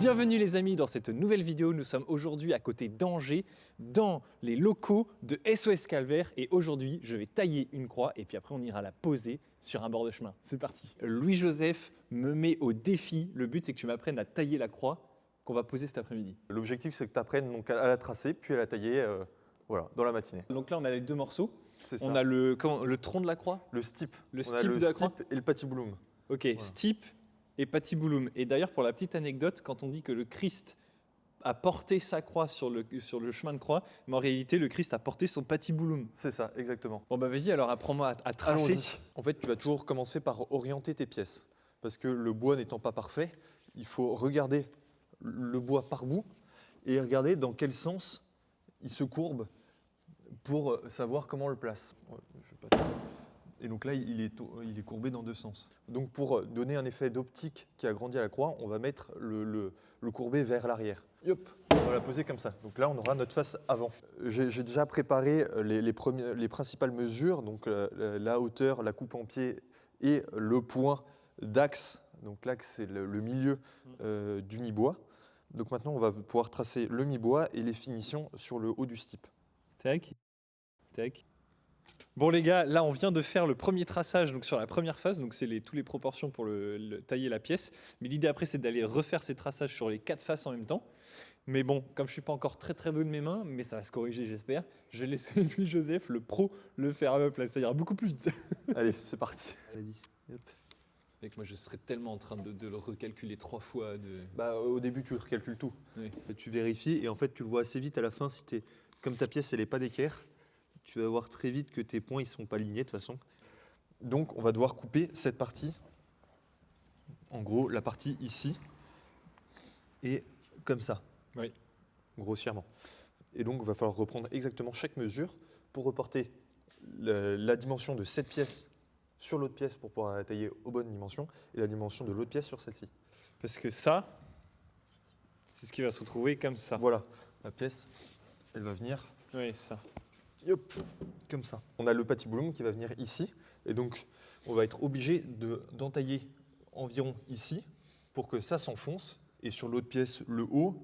Bienvenue les amis dans cette nouvelle vidéo. Nous sommes aujourd'hui à côté d'Angers, dans les locaux de SOS Calvaire. Et aujourd'hui, je vais tailler une croix et puis après on ira la poser sur un bord de chemin. C'est parti. Louis-Joseph me met au défi. Le but c'est que tu m'apprennes à tailler la croix qu'on va poser cet après-midi. L'objectif, c'est que tu apprennes donc à la tracer, puis à la tailler voilà, dans la matinée. Donc là, on a les deux morceaux. C'est ça. On a le tronc de la croix. Le stipe. Le On a stipe le de la croix. stipe et le patibulum. Ok, Voilà. stipe et patibulum. Et d'ailleurs, pour la petite anecdote, quand on dit que le Christ a porté sa croix sur le chemin de croix, mais en réalité, le Christ a porté son patibulum. C'est ça, exactement. Bon bah vas-y, alors apprends-moi à tracer. Allons-y. En fait, tu vas toujours commencer par orienter tes pièces. Parce que le bois n'étant pas parfait, il faut regarder le bois par bout et regarder dans quel sens il se courbe pour savoir comment on le place. Ouais, je vais pas te- Et donc là, il est courbé dans deux sens. Donc pour donner un effet d'optique qui agrandit à la croix, on va mettre le courbé vers l'arrière. Hop, on va la poser comme ça. Donc là, on aura notre face avant. J'ai déjà préparé les principales mesures, donc la hauteur, la coupe en pied et le point d'axe. Donc l'axe, c'est le milieu du mi-bois. Donc maintenant, on va pouvoir tracer le mi-bois et les finitions sur le haut du stipe. Tac, tac. Bon les gars, là on vient de faire le premier traçage donc sur la première phase, donc c'est toutes les proportions pour tailler la pièce. Mais l'idée après c'est d'aller refaire ces traçages sur les 4 faces en même temps. Mais bon, comme je suis pas encore très doué de mes mains, mais ça va se corriger j'espère, je vais laisser Louis-Joseph, le pro, le faire à ma place, ça ira beaucoup plus vite. Allez, c'est parti. Allez, hop. Mec, moi je serais tellement en train de le recalculer 3 fois. Bah, au début, tu recalcules tout. Oui. Et tu vérifies et en fait, tu le vois assez vite à la fin. Si comme ta pièce, elle n'est pas d'équerre, tu vas voir très vite que tes points, ils ne sont pas alignés de toute façon. Donc, on va devoir couper cette partie. En gros, la partie ici et comme ça. Oui. Grossièrement. Et donc, il va falloir reprendre exactement chaque mesure pour reporter la dimension de cette pièce sur l'autre pièce pour pouvoir la tailler aux bonnes dimensions et la dimension de l'autre pièce sur celle-ci. Parce que ça, c'est ce qui va se retrouver comme ça. Voilà, la pièce, elle va venir. Oui, c'est ça. Hop, comme ça. On a le patibulum qui va venir ici, et donc on va être obligé d'entailler environ ici pour que ça s'enfonce, et sur l'autre pièce, le haut,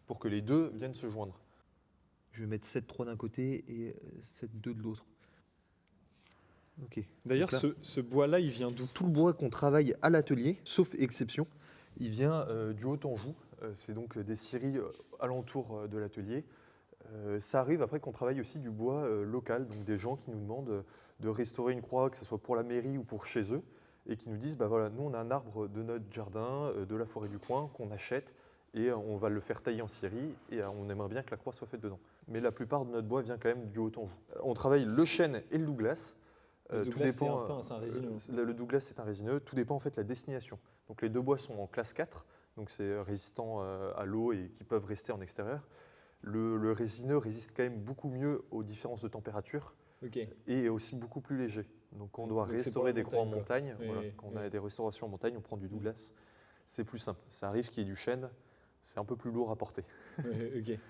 pour que les deux viennent se joindre. Je vais mettre 7,3 d'un côté et 7,2 de l'autre. Ok. D'ailleurs, Donc là, ce bois-là, il vient d'où? tout le bois qu'on travaille à l'atelier, sauf exception, il vient du Haut-Anjou. C'est donc des scieries alentour de l'atelier. Ça arrive après qu'on travaille aussi du bois local, donc des gens qui nous demandent de restaurer une croix, que ce soit pour la mairie ou pour chez eux, et qui nous disent, bah voilà, nous on a un arbre de notre jardin, de la forêt du coin, qu'on achète, et on va le faire tailler en scierie, et on aimerait bien que la croix soit faite dedans. Mais la plupart de notre bois vient quand même du Haut-Anjou. On travaille le chêne et le Douglas. Le Douglas, c'est un résineux. Le Douglas, c'est un résineux. Tout dépend en fait de la destination. Donc les deux bois sont en classe 4, donc c'est résistant à l'eau et qui peuvent rester en extérieur. Le résineux résiste quand même beaucoup mieux aux différences de température Ok. et est aussi beaucoup plus léger. Donc on doit Donc c'est restaurer pour la des croix en montagne, montagne. quoi. Voilà. Oui, Quand oui. on a des restaurations en montagne, on prend du Douglas. C'est plus simple. Ça arrive qu'il y ait du chêne, c'est un peu plus lourd à porter. Ok.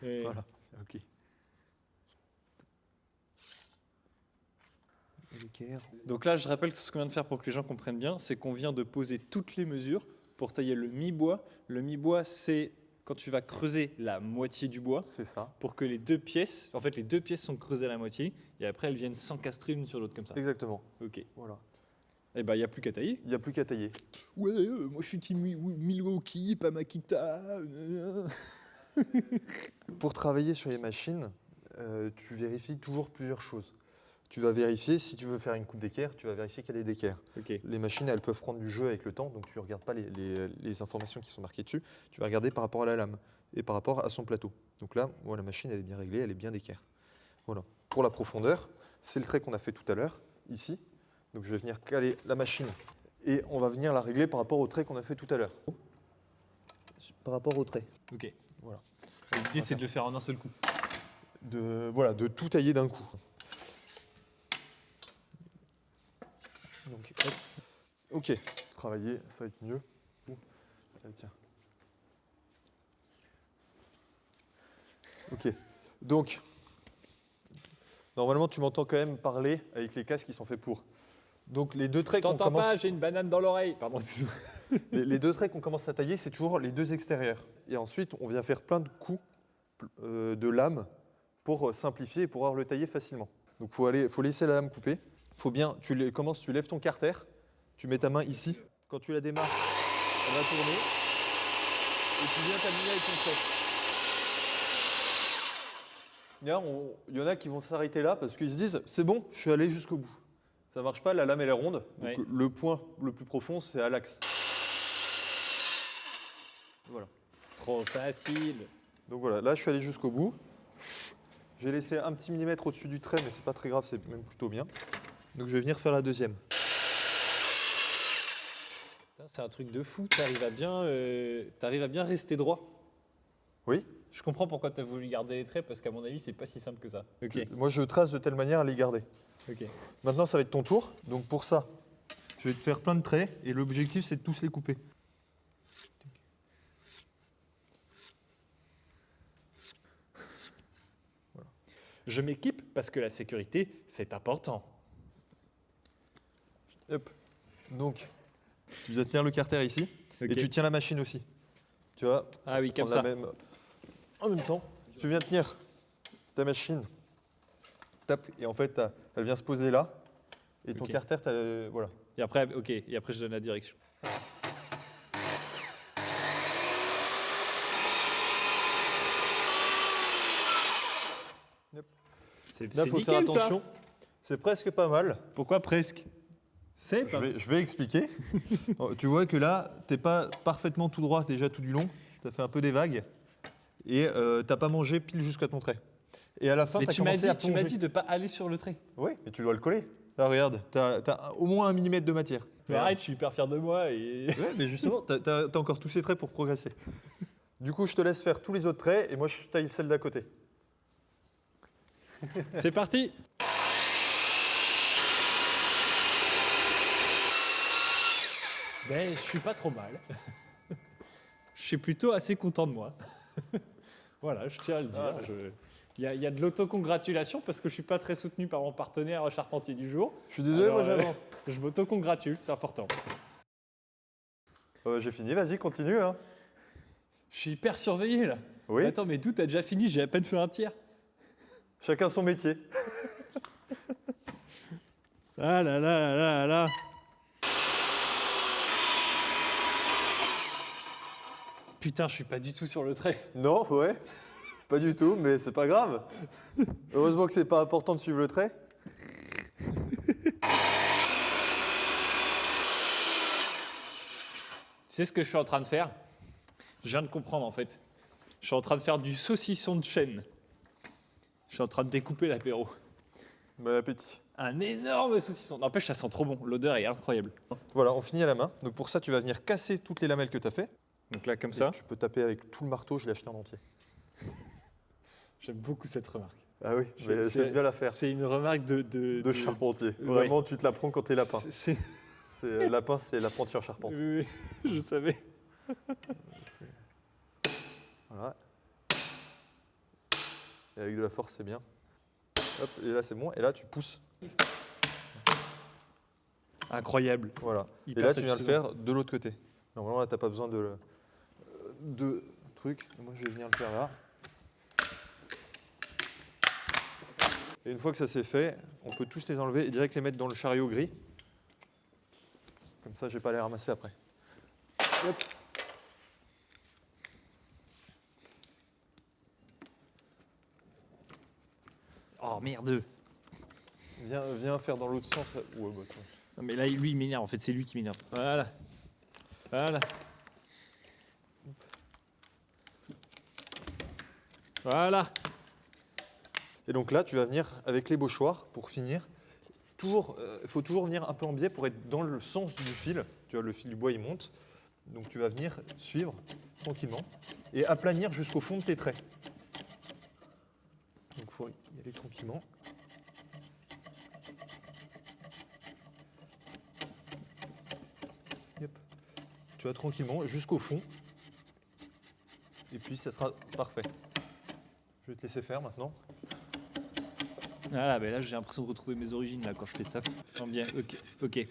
Oui. Voilà. Ok. L'équerre. Donc là, je rappelle que ce qu'on vient de faire pour que les gens comprennent bien, c'est qu'on vient de poser toutes les mesures pour tailler le mi-bois. Le mi-bois, c'est quand tu vas creuser la moitié du bois C'est ça. pour que les deux pièces, en fait, les deux pièces sont creusées à la moitié et après elles viennent s'encastrer l'une sur l'autre comme ça. Exactement. Ok. Voilà. Et ben, il n'y a plus qu'à tailler. Il n'y a plus qu'à tailler. Ouais, moi je suis team Milwaukee, pas Makita. Pour travailler sur les machines, tu vérifies toujours plusieurs choses. Tu vas vérifier, si tu veux faire une coupe d'équerre, tu vas vérifier qu'elle est d'équerre. Ok. Les machines, elles peuvent prendre du jeu avec le temps, donc tu ne regardes pas les informations qui sont marquées dessus, tu vas regarder par rapport à la lame et par rapport à son plateau. Donc là, moi, la machine, elle est bien réglée, elle est bien d'équerre. Voilà. Pour la profondeur, c'est le trait qu'on a fait tout à l'heure, ici. Donc je vais venir caler la machine et on va venir la régler par rapport au trait qu'on a fait tout à l'heure. Par rapport au trait. Ok. Voilà. L'idée c'est de le faire en un seul coup. De tout tailler d'un coup. Donc, hop. Ok, travailler, ça va être mieux. Allez, tiens. Ok, donc, normalement tu m'entends quand même parler avec les casques qui sont faits pour. Donc les deux Je traits qu'on t'entends commence, pas, j'ai une banane dans l'oreille. Pardon, excuse-moi. les deux traits qu'on commence à tailler, c'est toujours les deux extérieurs. Et ensuite, on vient faire plein de coups de lame pour simplifier et pouvoir le tailler facilement. Donc faut laisser la lame couper. Faut bien, tu lèves ton carter, tu mets ta main ici. Quand tu la démarres, elle va tourner et tu viens t'aligner avec ton trait. Il y en a qui vont s'arrêter là parce qu'ils se disent c'est bon, je suis allé jusqu'au bout. Ça marche pas, la lame elle est ronde. Donc Ouais. le point le plus profond c'est à l'axe. Voilà. Trop facile. Donc voilà, là je suis allé jusqu'au bout. J'ai laissé un petit millimètre au-dessus du trait, mais c'est pas très grave, c'est même plutôt bien. Donc je vais venir faire la deuxième. Putain, c'est un truc de fou. T'arrives à bien rester droit. Oui. Je comprends pourquoi tu as voulu garder les traits, parce qu'à mon avis, c'est pas si simple que ça. Ok. Moi je trace de telle manière à les garder. Ok. Maintenant ça va être ton tour. Donc pour ça, je vais te faire plein de traits et l'objectif c'est de tous les couper. Je m'équipe parce que la sécurité, c'est important. Hop. Donc tu vas tenir le carter ici Ok. et tu tiens la machine aussi. Tu vois. Ah oui, comme prendre ça. En même temps, tu viens tenir ta machine. Tape, et en fait, elle vient se poser là. Et ton Ok. carter, voilà. Et après, ok. Et après, je donne la direction. Yep. C'est Là, il faut faire nickel, ça. attention. C'est presque pas mal. Pourquoi presque? C'est pas. Je vais expliquer. Tu vois que là, tu n'es pas parfaitement tout droit déjà tout du long. Tu as fait un peu des vagues. Et tu n'as pas mangé pile jusqu'à ton trait. Et à la fin, Mais tu as tu m'as commencé à dit, tu m'as plonger. dit de pas aller sur le trait. Oui, mais tu dois le coller. Là, regarde, tu as au moins 1 millimètre de matière. Mais arrête, je suis hyper fier de moi et. Ouais, mais justement, tu as encore tous ces traits pour progresser. Du coup, je te laisse faire tous les autres traits et moi, je taille celle d'à côté. C'est parti. Ben, je suis pas trop mal. Je suis plutôt assez content de moi. Voilà, je tiens à le dire. Ah. Il y a de l'autocongratulation parce que je suis pas très soutenu par mon partenaire charpentier du jour. Je suis désolé, Alors, moi j'avance. Je m'autocongratule, c'est important. J'ai fini, vas-y, continue. Hein. Je suis hyper surveillé là. Oui, Attends, mais d'où t'as déjà fini? J'ai à peine fait un tiers. chacun son métier. Ah là là là là là. Putain, je suis pas du tout sur le trait. Non, ouais, pas du tout, mais c'est pas grave. Heureusement que c'est pas important de suivre le trait. Tu sais ce que je suis en train de faire? Je viens de comprendre en fait. Je suis en train de faire du saucisson de chêne. Je suis en train de découper l'apéro. Bon appétit. Un énorme saucisson. N'empêche, ça sent trop bon. L'odeur est incroyable. Voilà, on finit à la main. Donc pour ça, tu vas venir casser toutes les lamelles que tu as fait. Donc là, comme Et ça. tu peux taper avec tout le marteau, je l'ai acheté en entier. J'aime beaucoup cette remarque. Ah oui, mais j'aime bien la faire. C'est une remarque De charpentier. Ouais. Vraiment, tu te la prends quand t'es lapin. C'est- Lapin, c'est la pointure charpente. Oui, oui, je savais. Voilà. Et avec de la force, c'est bien. Hop, et là, c'est bon. Et là, tu pousses. Incroyable. Voilà. Hyper Et là, tu viens le satisfaisant. faire de l'autre côté. Normalement, là, tu n'as pas besoin de trucs. Moi, je vais venir le faire là. Et une fois que ça c'est fait, on peut tous les enlever et direct les mettre dans le chariot gris. Comme ça, je vais pas les ramasser après. Hop. Oh merde. Viens faire dans l'autre sens. Là. Ouais, bah, tiens. Non, mais là, lui, il m'énerve. En fait, c'est lui qui m'énerve. Voilà. Voilà. Voilà. Et donc là, tu vas venir avec l'ébauchoir pour finir. Il faut toujours venir un peu en biais pour être dans le sens du fil. Tu vois, le fil du bois, il monte. Donc tu vas venir suivre tranquillement et aplanir jusqu'au fond de tes traits. Donc il faut y aller tranquillement. Yep. Tu vas tranquillement jusqu'au fond. Et puis ça sera parfait. Je vais te laisser faire maintenant. Ah, ben là, j'ai l'impression de retrouver mes origines là quand je fais ça. En bien, ok.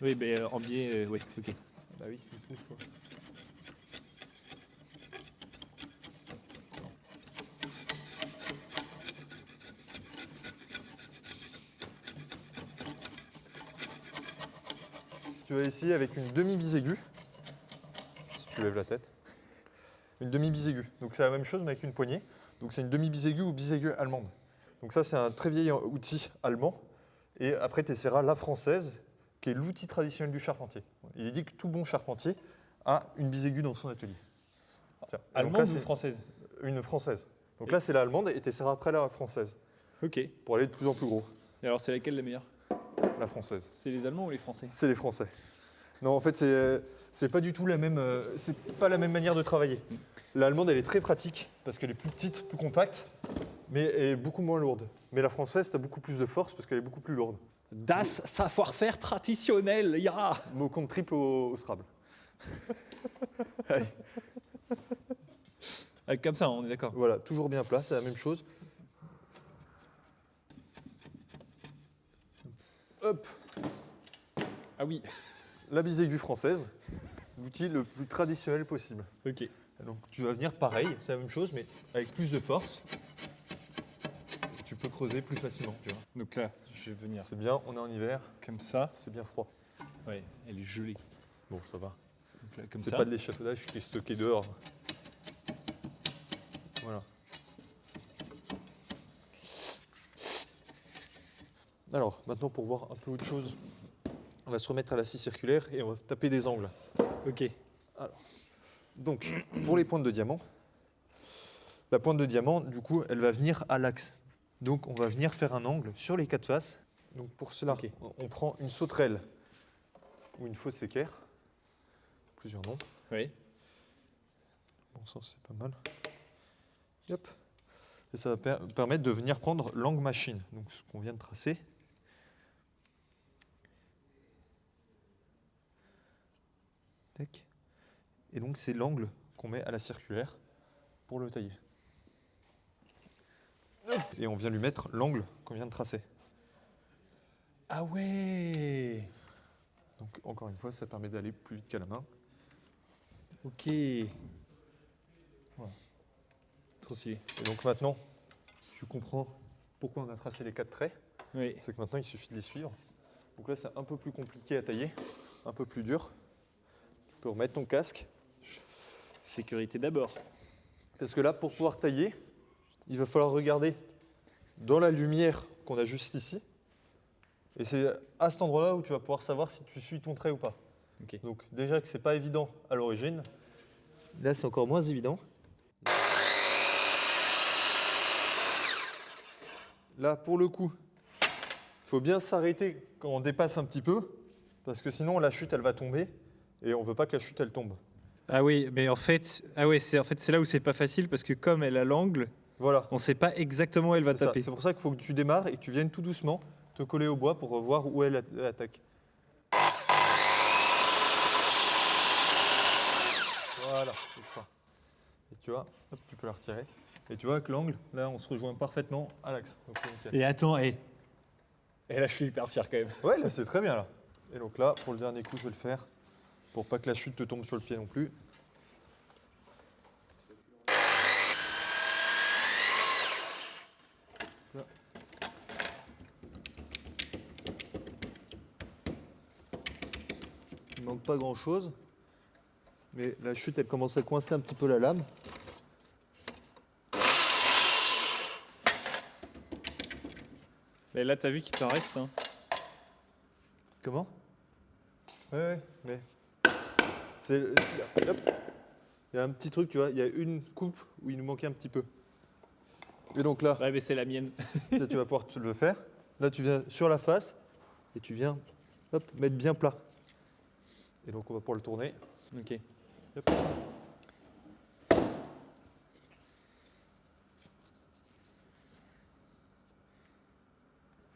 Oui, ben en biais, oui, ok. Bah oui, il faut. Tu vas essayer avec une demi-bisaiguë, si tu lèves la tête. Une demi-bisaiguë. Donc c'est la même chose mais avec une poignée. Donc c'est une demi-bisaiguë ou bisaiguë allemande. Donc ça c'est un très vieil outil allemand. Et après tu essaieras la française, qui est l'outil traditionnel du charpentier. Il est dit que tout bon charpentier a une bisaiguë dans son atelier. Tiens. Et donc Allemande là, ou c'est française? une française. Donc Et- là c'est la allemande et tu essaieras après la française, Ok. Et pour aller de plus en plus gros. alors, c'est laquelle la meilleure? La française. C'est les Allemands ou les Français? C'est les Français. Non, en fait, c'est pas du tout la même, c'est pas la même manière de travailler. L'allemande, elle est très pratique parce qu'elle est plus petite, plus compacte, mais elle est beaucoup moins lourde. Mais la française, tu as beaucoup plus de force parce qu'elle est beaucoup plus lourde. Das savoir-faire traditionnel, ya! Mot compte triple au Scrabble. Allez, Ah, comme ça, on est d'accord. voilà, toujours bien plat, c'est la même chose. Hop, Ah oui, la bisaiguë française, l'outil le plus traditionnel possible. ok. Donc tu vas venir pareil, c'est la même chose, mais avec plus de force. Tu peux creuser plus facilement, tu vois. Donc là, je vais venir C'est bien, on est en hiver, comme ça. c'est bien froid. Ouais, elle est gelée. Bon, ça va. Donc là, comme C'est ça. pas de l'échafaudage qui est stocké dehors. Voilà. Alors, maintenant pour voir un peu autre chose, on va se remettre à la scie circulaire et on va taper des angles. Ok. Donc, pour les pointes de diamant, la pointe de diamant, du coup, elle va venir à l'axe. Donc, on va venir faire un angle sur les quatre faces. Donc, pour cela, Ok. on prend une sauterelle ou une fausse équerre, plusieurs noms. Oui. Bon sens, c'est pas mal. Hop. Et ça va permettre de venir prendre l'angle machine, donc ce qu'on vient de tracer. Tac. Et donc c'est l'angle qu'on met à la circulaire pour le tailler. Et on vient lui mettre l'angle qu'on vient de tracer. Ah ouais. Donc encore une fois, ça permet d'aller plus vite qu'à la main. Ok. Voilà. Trop stylé. Et donc maintenant, tu comprends pourquoi on a tracé les 4 traits. Oui. C'est que maintenant, il suffit de les suivre. Donc là, c'est un peu plus compliqué à tailler, un peu plus dur. Tu peux remettre ton casque. Sécurité d'abord. Parce que là, pour pouvoir tailler, il va falloir regarder dans la lumière qu'on a juste ici. Et c'est à cet endroit-là où tu vas pouvoir savoir si tu suis ton trait ou pas. Ok. Donc déjà que c'est pas évident à l'origine, là c'est encore moins évident. Là, pour le coup, il faut bien s'arrêter quand on dépasse un petit peu, parce que sinon la chute elle va tomber, et on veut pas que la chute elle tombe. Ah oui, mais en fait, c'est là où c'est pas facile parce que comme elle a l'angle, Voilà. on sait pas exactement où elle va C'est ça. taper. C'est pour ça qu'il faut que tu démarres et que tu viennes tout doucement te coller au bois pour voir où elle attaque. Voilà, c'est ça. Et tu vois, hop, tu peux la retirer. Et tu vois que l'angle, là, on se rejoint parfaitement à l'axe. Donc c'est nickel. Et attends, et là je suis hyper fier quand même. Ouais, là, c'est très bien là. Et donc là, pour le dernier coup, je vais le faire pour pas que la chute te tombe sur le pied non plus. Là. Il manque pas grand chose, mais la chute elle commence à coincer un petit peu la lame. Mais là t'as vu qu'il t'en reste, hein. Comment? Ouais, mais c'est hop. Il y a un petit truc, tu vois, il y a une coupe où il nous manquait un petit peu. Et donc là, Ouais, mais c'est la mienne. ça, tu vas pouvoir te le faire. Là, tu viens sur la face et tu viens hop, mettre bien plat. Et donc, on va pouvoir le tourner. Ok. Hop.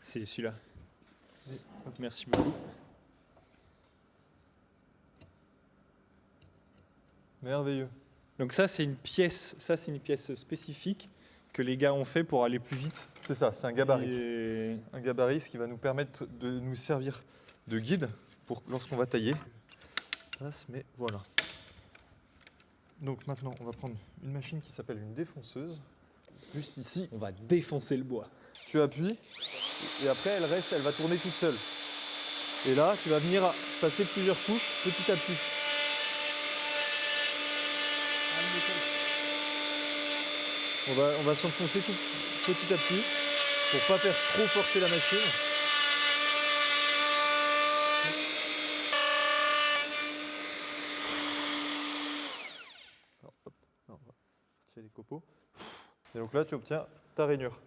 C'est celui-là. Et hop. Merci beaucoup. Merveilleux. Donc ça c'est une pièce spécifique que les gars ont fait pour aller plus vite. C'est ça, c'est un gabarit. Et- Un gabarit, ce qui va nous permettre de nous servir de guide pour lorsqu'on va tailler. Mais voilà. Donc maintenant, on va prendre une machine qui s'appelle une défonceuse. Juste ici, On va défoncer le bois. tu appuies et après, elle va tourner toute seule. Et là, tu vas venir passer plusieurs touches petit à petit. On va s'enfoncer tout petit à petit pour pas faire trop forcer la machine. Alors, hop, là, on va tirer les copeaux. Et donc là, tu obtiens ta rainure.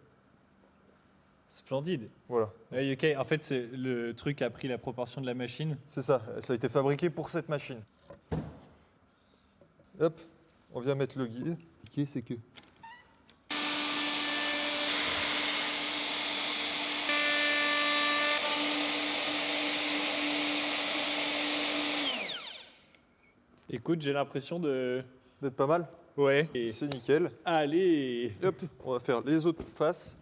Splendide. Voilà, Ouais, ok, en fait, c'est le truc a pris la proportion de la machine. c'est ça. Ça a été fabriqué pour cette machine. Hop, on vient mettre le guide. C'est que Écoute, j'ai l'impression de. d'être pas mal. Ouais. Et... C'est nickel. Allez. Hop, on va faire les autres faces.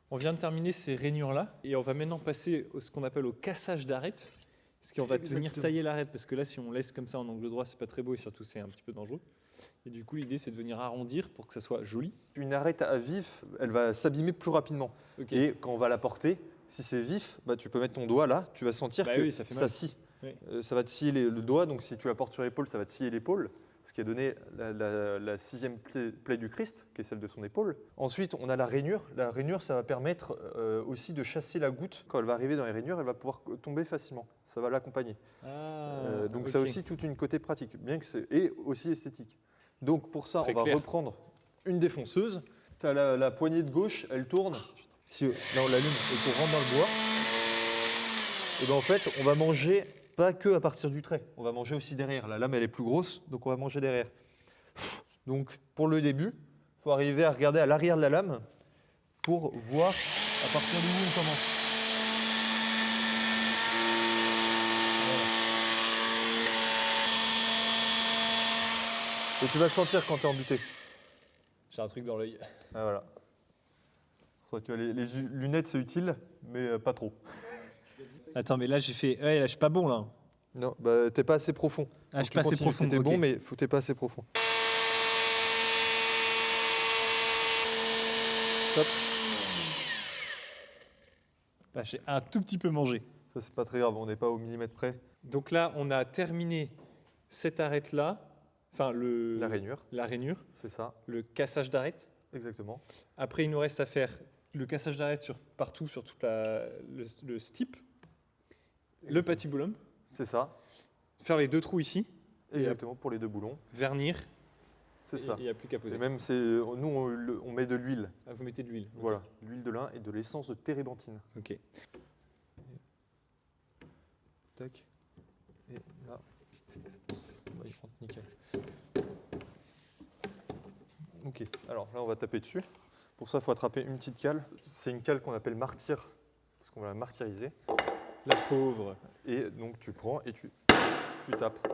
On vient de terminer ces rainures-là et on va maintenant passer ce qu'on appelle au cassage d'arête. Parce qu'on va venir Exactement. tailler l'arête, parce que là, si on laisse comme ça en angle droit, c'est pas très beau et surtout, c'est un petit peu dangereux. Et du coup, l'idée, c'est de venir arrondir pour que ça soit joli. Une arête à vif, elle va s'abîmer plus rapidement. Ok. Et quand on va la porter, si c'est vif, bah, tu peux mettre ton doigt là, tu vas sentir Bah que oui, ça fait mal. scie. Oui. Ça va te scier le doigt, donc si tu la portes sur l'épaule, ça va te scier l'épaule, ce qui a donné la sixième plaie du Christ, qui est celle de son épaule. Ensuite, on a la rainure. La rainure, ça va permettre aussi de chasser la goutte. Quand elle va arriver dans les rainures, elle va pouvoir tomber facilement. Ça va l'accompagner. Donc ça a ok. aussi toute une côté pratique, bien que et aussi esthétique. Donc pour ça, Très on va clair. reprendre une défonceuse. Tu as la poignée de gauche, elle tourne. Si là on l'allume et qu'on rentre dans le bois, et ben en fait, on va manger pas que à partir du trait, on va manger aussi derrière. La lame elle est plus grosse, donc on va manger derrière. Donc pour le début, il faut arriver à regarder à l'arrière de la lame pour voir à partir d'où on commence. Et tu vas sentir quand tu es embuté. J'ai un truc dans l'œil. Ah, voilà. Pour ça, tu vois, les lunettes c'est utile, mais pas trop. Attends, mais là, j'ai fait. Ouais, là, je suis pas bon, là. Non, bah t'es pas assez profond. Ah, je suis pas assez profond. T'es ok. bon, mais t'es pas assez profond. Hop. Là, j'ai un tout petit peu mangé. Ça c'est pas très grave, on n'est pas au millimètre près. Donc là, on a terminé cette arête-là. Enfin, La rainure, la rainure, c'est ça, le cassage d'arête. exactement. Après, il nous reste à faire le cassage d'arête partout, sur toute le stipe, le patiboulum, C'est ça, faire les deux trous ici, exactement, pour les deux boulons. vernir, C'est et ça. il n'y a plus qu'à poser. Et même, nous, on met de l'huile. Ah, vous mettez de l'huile. Ok. Voilà, de l'huile de lin et de l'essence de térébenthine. Ok. Tac. Et là, il rentre nickel. Ok, alors là, on va taper dessus. Pour ça, il faut attraper une petite cale. C'est une cale qu'on appelle martyr, parce qu'on va la martyriser. La pauvre. Et donc, tu prends et tu tapes.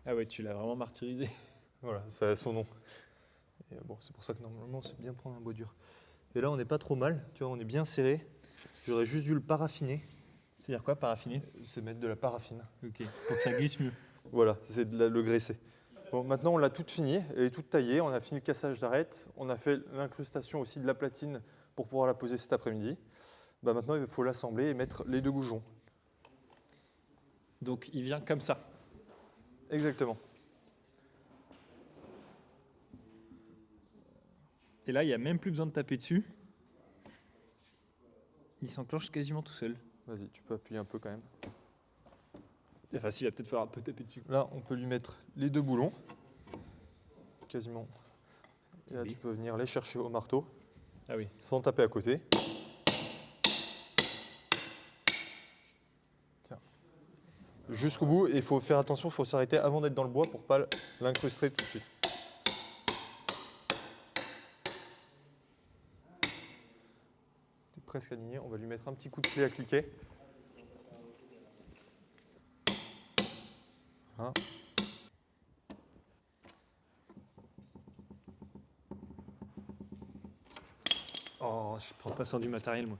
Ah ouais, tu l'as vraiment martyrisé. Voilà, ça a son nom. Et bon, c'est pour ça que normalement, c'est bien prendre un bois dur. Et là, on n'est pas trop mal, tu vois, on est bien serré. J'aurais juste dû le paraffiner. C'est-à-dire quoi, paraffiner? C'est mettre de la paraffine. Ok. Pour que ça glisse mieux. Voilà, c'est le graisser. Bon, maintenant, on l'a toute finie, elle est toute taillée. On a fini le cassage d'arête. On a fait l'incrustation aussi de la platine pour pouvoir la poser cet après-midi. Bah, maintenant, il faut l'assembler et mettre les deux goujons. Donc, il vient comme ça. Exactement. Et là, il n'y a même plus besoin de taper dessus. Il s'enclenche quasiment tout seul. Vas-y, tu peux appuyer un peu quand même. Enfin, si, il va peut-être falloir un peu taper dessus. Là, on peut lui mettre les deux boulons. Quasiment. Et là, Oui. tu peux venir les chercher au marteau Ah oui. sans taper à côté. Tiens. Jusqu'au bout, et il faut faire attention, il faut s'arrêter avant d'être dans le bois pour ne pas l'incruster tout de suite. T'es presque aligné. On va lui mettre un petit coup de clé à cliquer. Voilà. Oh, je prends pas soin du matériel, moi.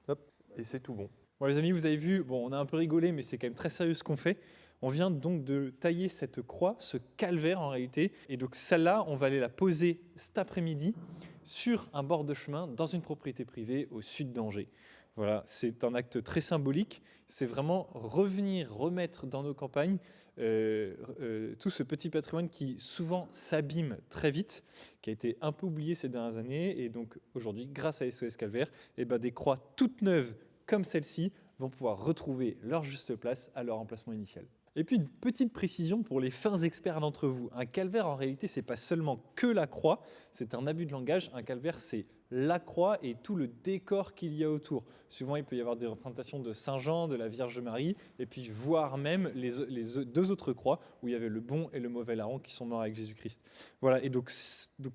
Hop, et c'est tout bon. Bon, les amis, vous avez vu, bon, on a un peu rigolé, mais c'est quand même très sérieux ce qu'on fait. On vient donc de tailler cette croix, ce calvaire en réalité. Et donc celle-là, on va aller la poser cet après-midi sur un bord de chemin dans une propriété privée au sud d'Angers. Voilà, c'est un acte très symbolique. C'est vraiment revenir, remettre dans nos campagnes tout ce petit patrimoine qui souvent s'abîme très vite, qui a été un peu oublié ces dernières années. Et donc aujourd'hui, grâce à SOS Calvaire, eh ben, des croix toutes neuves comme celle-ci vont pouvoir retrouver leur juste place à leur emplacement initial. Et puis une petite précision pour les fins experts d'entre vous. Un calvaire, en réalité, c'est pas seulement que la croix, c'est un abus de langage. Un calvaire, c'est la croix et tout le décor qu'il y a autour. Souvent, il peut y avoir des représentations de Saint Jean, de la Vierge Marie, et puis voire même les deux autres croix où il y avait le bon et le mauvais larron qui sont morts avec Jésus-Christ. Voilà, et donc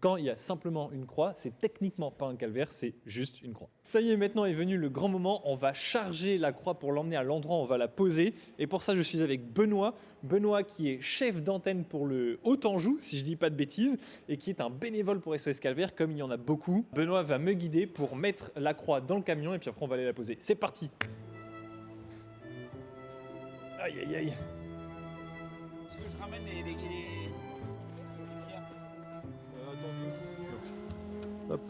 quand il y a simplement une croix, c'est techniquement pas un calvaire, c'est juste une croix. Ça y est, maintenant est venu le grand moment. On va charger la croix pour l'emmener à l'endroit où on va la poser. Et pour ça, je suis avec Benoît. Benoît qui est chef d'antenne pour le Haut-Anjou, si je dis pas de bêtises, et qui est un bénévole pour SOS Calvaire, comme il y en a beaucoup. Benoît va me guider pour mettre la croix dans le camion et puis après on va aller la poser. C'est parti! Aïe aïe aïe! Est-ce que je ramène les pierres? Hop.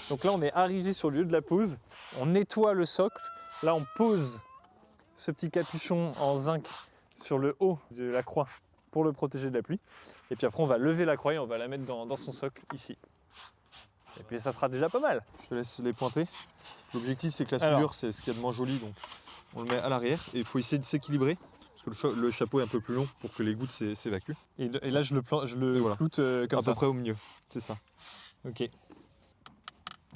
Donc là, on est arrivé sur le lieu de la pose. On nettoie le socle. Là, on pose ce petit capuchon en zinc sur le haut de la croix pour le protéger de la pluie. Et puis après, on va lever la croix et on va la mettre dans son socle ici. Et puis ça sera déjà pas mal. Je te laisse les pointer. L'objectif, c'est que la Alors. soudure, c'est ce qu'il y a de moins joli, donc on le met à l'arrière. Et il faut essayer de s'équilibrer, parce que le chapeau est un peu plus long pour que les gouttes s'évacuent. Et là, je le Et voilà. cloute comme À ça. peu près au milieu, c'est ça. Ok.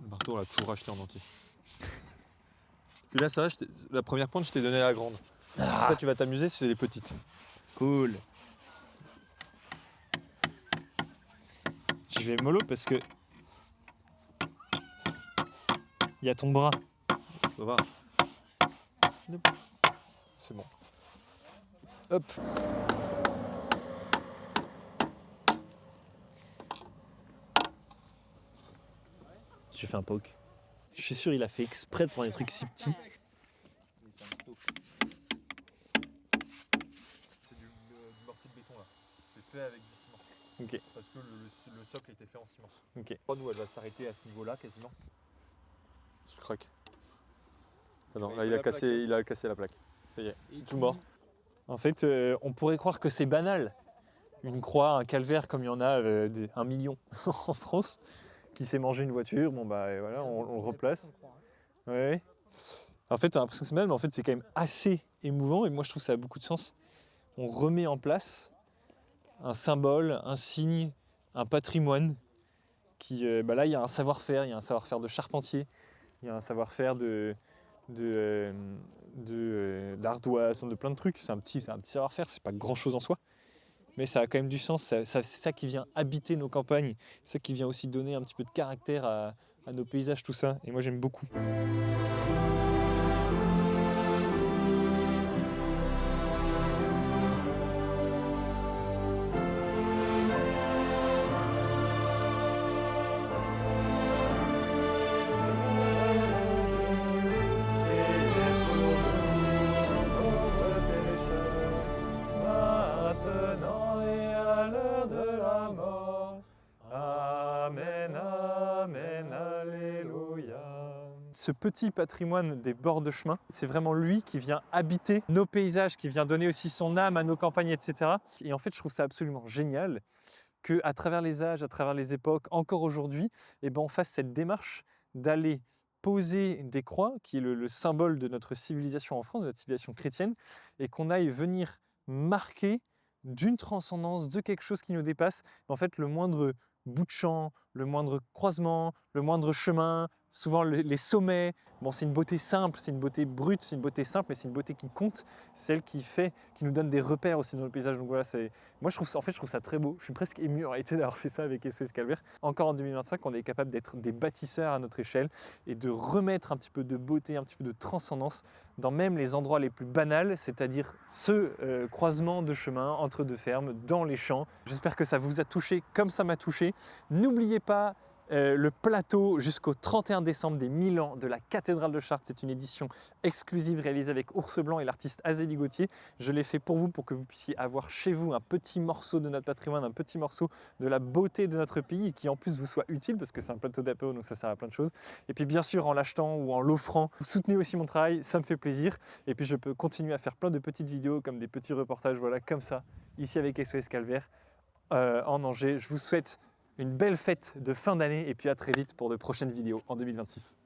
Le marteau, on l'a toujours acheté en entier. Puis là, ça va, la première pointe, je t'ai donné la grande. Après, tu vas t'amuser, c'est les petites. Cool. Je vais mollo parce que il y a ton bras. Ça va. C'est bon. Hop. J'ai fait un poke. Je suis sûr il a fait exprès de prendre des trucs si petits. C'est du mortier de béton là. C'est fait avec du ciment. Ok. Parce que le socle était fait en ciment. Ok. Nous, elle va s'arrêter à ce niveau-là quasiment. Je craque. Alors Ouais, là, il a cassé la plaque. Ça y est, c'est tout mort. En fait, on pourrait croire que c'est banal. Une croix, un calvaire comme il y en a 1 million en France, qui s'est mangé une voiture, bon bah et voilà, on le replace. Ouais. En fait, t'as l'impression que c'est mal, mais en fait, c'est quand même assez émouvant et moi je trouve que ça a beaucoup de sens. On remet en place un symbole, un signe, un patrimoine qui, bah là, il y a un savoir-faire, il y a un savoir-faire de charpentier, il y a un savoir-faire d'ardoise, de plein de trucs. C'est un petit savoir-faire, c'est pas grand-chose en soi. Mais ça a quand même du sens, c'est ça qui vient habiter nos campagnes, c'est ça qui vient aussi donner un petit peu de caractère à nos paysages, tout ça. Et moi j'aime beaucoup. Maintenant et à l'heure de la mort. Amen, amen, alléluia. Ce petit patrimoine des bords de chemin, c'est vraiment lui qui vient habiter nos paysages, qui vient donner aussi son âme à nos campagnes, etc. Et en fait, je trouve ça absolument génial qu'à travers les âges, à travers les époques, encore aujourd'hui, eh ben, on fasse cette démarche d'aller poser des croix, qui est le symbole de notre civilisation en France, de notre civilisation chrétienne, et qu'on aille venir marquer d'une transcendance, de quelque chose qui nous dépasse, en fait, le moindre bout de champ, le moindre croisement, le moindre chemin, souvent les sommets. Bon, c'est une beauté simple, c'est une beauté brute, c'est une beauté simple, mais c'est une beauté qui compte, celle qui nous donne des repères aussi dans le paysage. Donc voilà, moi je trouve ça, en fait, je trouve ça très beau. Je suis presque ému en réalité d'avoir fait ça avec SOS Calvaire. Encore en 2025, on est capable d'être des bâtisseurs à notre échelle et de remettre un petit peu de beauté, un petit peu de transcendance dans même les endroits les plus banals, c'est-à-dire ce croisement de chemin entre deux fermes, dans les champs. J'espère que ça vous a touché comme ça m'a touché. N'oubliez pas le plateau jusqu'au 31 décembre des 1000 ans de la cathédrale de Chartres. C'est une édition exclusive réalisée avec Ours Blanc et l'artiste Azélie Gauthier. Je l'ai fait pour vous pour que vous puissiez avoir chez vous un petit morceau de notre patrimoine, un petit morceau de la beauté de notre pays et qui en plus vous soit utile parce que c'est un plateau d'apéro donc ça sert à plein de choses. Et puis bien sûr en l'achetant ou en l'offrant, vous soutenez aussi mon travail, ça me fait plaisir. Et puis je peux continuer à faire plein de petites vidéos comme des petits reportages, voilà comme ça, ici avec SOS Calvaire en Angers. Je vous souhaite une belle fête de fin d'année et puis à très vite pour de prochaines vidéos en 2026.